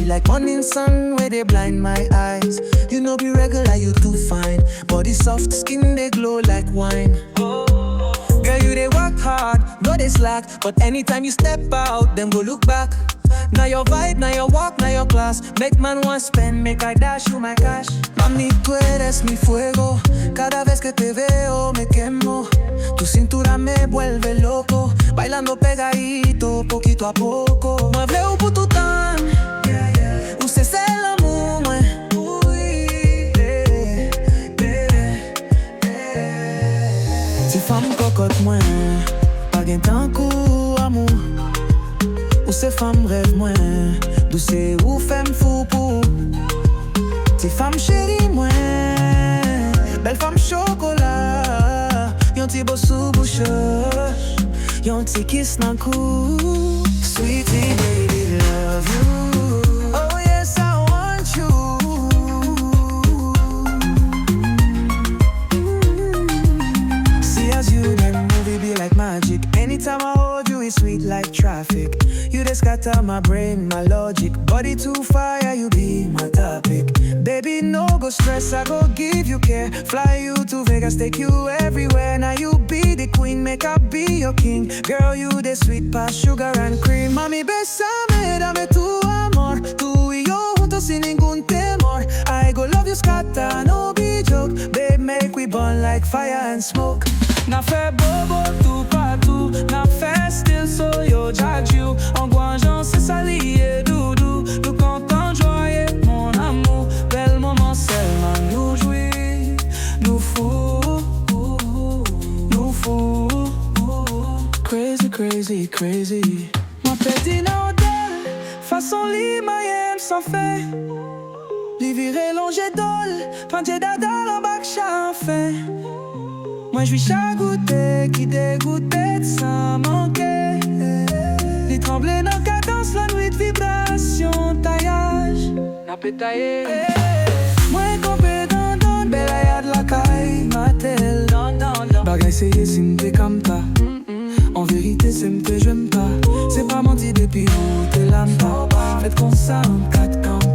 like morning sun where they blind my eyes. You know be regular, you too fine. Body soft, skin they glow like wine. Girl, you they work hard, no they slack. But anytime you step out, them go look back. Now your vibe, now your walk, now your class. Make man want spend, make I dash you my cash. Mami, tú eres mi fuego. Cada vez que te veo me quemo. Tu cintura me vuelve loco. Bailando pegadito, poquito a poco. Mueve un puto tan. Usted c'est l'amour, moi. Ti femme cocotte, moi. Pas gain tant coup, amour. Ou ces femmes rêvent moins, d'où c'est où femme fou pour. Ti femme chérie moins, belle femme chocolat. Yon ti beau sous bouche, yon ti kiss nan cou. Sweetie baby love you. Oh yes I want you. See as you then movie be like magic. Anytime I hold you it's sweet like traffic. You just scatter my brain, my logic. Body too fire, you be my topic. Baby, no go stress, I go give you care. Fly you to Vegas, take you everywhere. Now you be the queen, make I be your king. Girl, you the sweet past sugar and cream. Mami, besame, dame tu amor. Tú y yo juntos sin ningún temor. I go love you scatter, no be joke. Babe, make we burn like fire and smoke. Na fait bobo tout partout. Na fait still so yo JACO. En guangeant c'est salier doudou. Nous content joyeux mon amour. Bel moment seulement nous jouir. Nous fous. Nous fous. Crazy, crazy, crazy. Moi petit na hôtel. Façon li mayem sans fait. Li viré longé dol. Pantier dada l'embarque fin. Moi je suis chagoûté, qui dégoûté de sans manquer. Les tremblés dans cadence, la nuit de vibration, taillage, n'a pétaillé. Moi campé dans belle aya de LAKAY, matel. Bagay c'est si m'te comme ta. En vérité c'est m'te j'aime pas. C'est pas menti depuis où t'es l'âme pas. Faites comme ça en 4 camps.